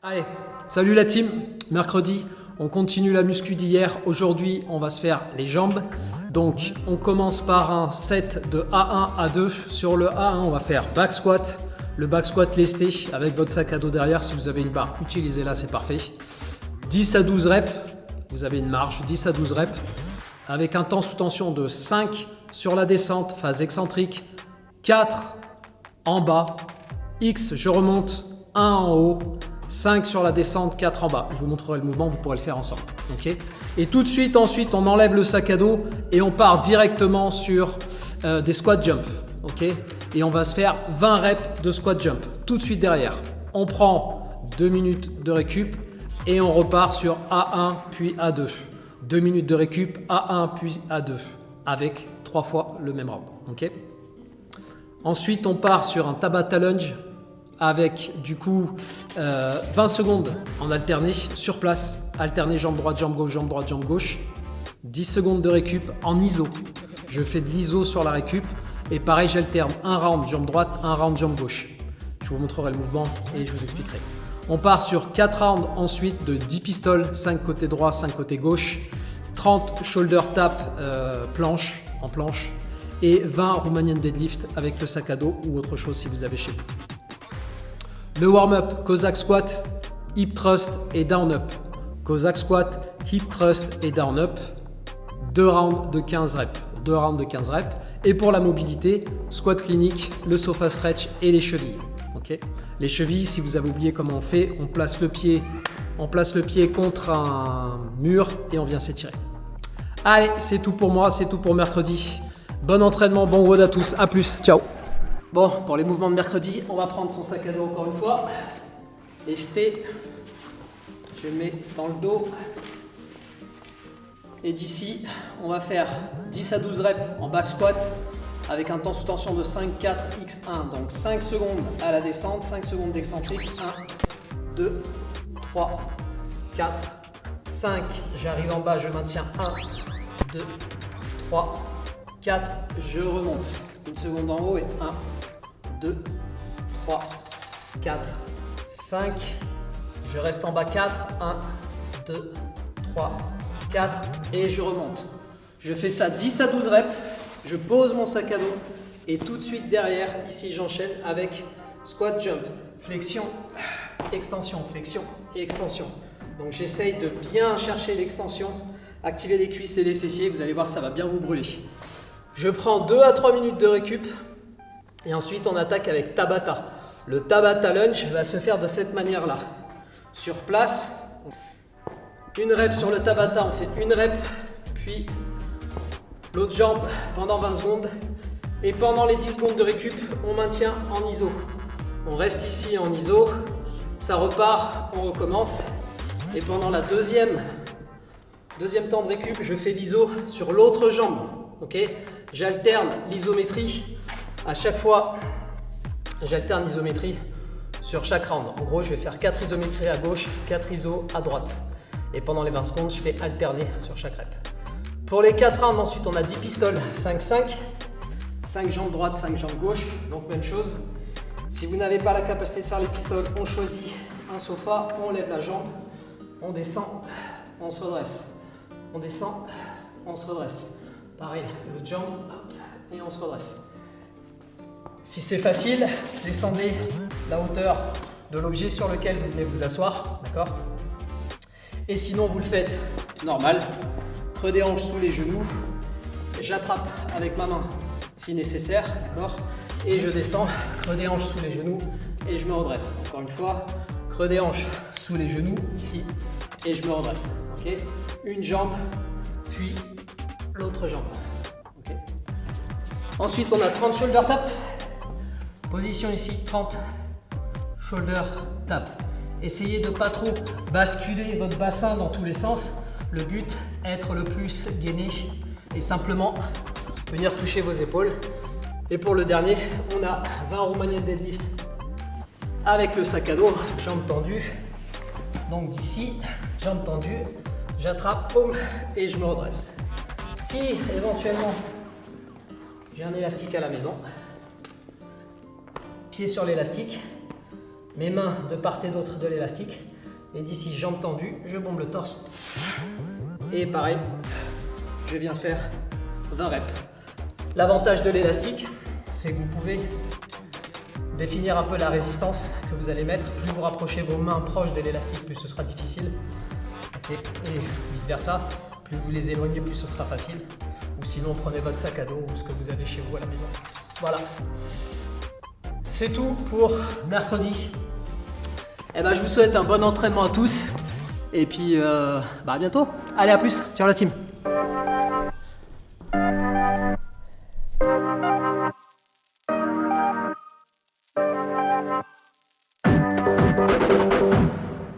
Allez, salut la team, mercredi, on continue la muscu d'hier. Aujourd'hui, on va se faire les jambes. Donc, on commence par un set de A1, A2. Sur le A1, on va faire back squat. Le back squat lesté avec votre sac à dos derrière. Si vous avez une barre, utilisez-la, c'est parfait. 10 à 12 reps, vous avez une marge, 10 à 12 reps. Avec un temps sous tension de 5 sur la descente, phase excentrique, 4 en bas, X, je remonte, 1 en haut, 5 sur la descente, 4 en bas. Je vous montrerai le mouvement, vous pourrez le faire ensemble. Okay, et tout de suite, ensuite, on enlève le sac à dos et on part directement sur des squat jump. Okay, et on va se faire 20 reps de squat jump. Tout de suite derrière, on prend 2 minutes de récup et on repart sur A1 puis A2. 2 minutes de récup, A1 puis A2 avec 3 fois le même round. Okay, ensuite, on part sur un Tabata lunge avec du coup 20 secondes en alterné sur place, alterné jambe droite, jambe gauche, jambe droite, jambe gauche. 10 secondes de récup en iso. Je fais de l'iso sur la récup et pareil, j'alterne un round jambe droite, un round jambe gauche. Je vous montrerai le mouvement et je vous expliquerai. On part sur 4 rounds ensuite de 10 pistoles, 5 côté droit, 5 côté gauche, 30 shoulder tap planche en planche et 20 Romanian deadlift avec le sac à dos ou autre chose si vous avez chez vous. Le warm-up, Cossack squat, hip thrust et down up. Cossack squat, hip thrust et down up. 2 rounds de 15 reps. 2 rounds de 15 reps. Et pour la mobilité, squat clinique, le sofa stretch et les chevilles. Okay, les chevilles, si vous avez oublié comment on fait, on place le pied contre un mur et on vient s'étirer. Allez, c'est tout pour moi, c'est tout pour mercredi. Bon entraînement, bon WOD à tous, à plus, ciao. Bon, pour les mouvements de mercredi, on va prendre son sac à dos encore une fois. Lesté, je le mets dans le dos. Et d'ici, on va faire 10 à 12 reps en back squat avec un temps sous tension de 5, 4, X1. Donc 5 secondes à la descente, 5 secondes d'excentrique. 1, 2, 3, 4, 5. J'arrive en bas, je maintiens 1, 2, 3, 4. Je remonte. Une seconde en haut et 1, 2, 3, 4, 5. Je reste en bas 4. 1, 2, 3, 4. Et je remonte. Je fais ça 10 à 12 reps. Je pose mon sac à dos. Et tout de suite derrière, ici, j'enchaîne avec squat jump. Flexion, extension, flexion et extension. Donc j'essaye de bien chercher l'extension. Activer les cuisses et les fessiers. Vous allez voir, ça va bien vous brûler. Je prends 2 à 3 minutes de récup. Et ensuite, on attaque avec Tabata. Le Tabata lunge va se faire de cette manière-là. Sur place, une rep sur le Tabata, on fait une rep, puis l'autre jambe pendant 20 secondes. Et pendant les 10 secondes de récup, on maintient en iso. On reste ici en iso, ça repart, on recommence. Et pendant la deuxième temps de récup, je fais l'iso sur l'autre jambe. Okay, j'alterne l'isométrie. À chaque fois, j'alterne l'isométrie sur chaque round. En gros, je vais faire 4 isométries à gauche, 4 iso à droite. Et pendant les 20 secondes, je fais alterner sur chaque rep. Pour les 4 rounds, ensuite, on a 10 pistoles, 5-5. 5 jambes droite, 5 jambes gauche. Donc, même chose. Si vous n'avez pas la capacité de faire les pistoles, on choisit un sofa, on lève la jambe, on descend, on se redresse. On descend, on se redresse. Pareil, l'autre jambe, et on se redresse. Si c'est facile, descendez la hauteur de l'objet sur lequel vous venez vous asseoir, d'accord? Et sinon, vous le faites normal, creux des hanches sous les genoux, j'attrape avec ma main si nécessaire, d'accord? Et je descends, creux des hanches sous les genoux et je me redresse. Encore une fois, creux des hanches sous les genoux, ici, et je me redresse, ok? Une jambe, puis l'autre jambe, ok? Ensuite, on a 30 shoulder tap. Position ici, 30 shoulder tap. Essayez de ne pas trop basculer votre bassin dans tous les sens. Le but, être le plus gainé et simplement venir toucher vos épaules. Et pour le dernier, on a 20 Romanian deadlift avec le sac à dos, jambes tendues. Donc d'ici, jambes tendues, j'attrape, et je me redresse. Si éventuellement j'ai un élastique à la maison, pied sur l'élastique, mes mains de part et d'autre de l'élastique, Et d'ici, jambes tendues, je bombe le torse. Et pareil, je viens faire 20 reps. L'avantage de l'élastique, c'est que vous pouvez définir un peu la résistance que vous allez mettre. Plus vous rapprochez vos mains proches de l'élastique, plus ce sera difficile. Okay. Et vice versa, plus vous les éloignez, plus ce sera facile. Ou sinon, prenez votre sac à dos ou ce que vous avez chez vous à la maison. Voilà. C'est tout pour mercredi. Eh ben, je vous souhaite un bon entraînement à tous. Et puis, à bientôt. Allez, à plus. Ciao la team.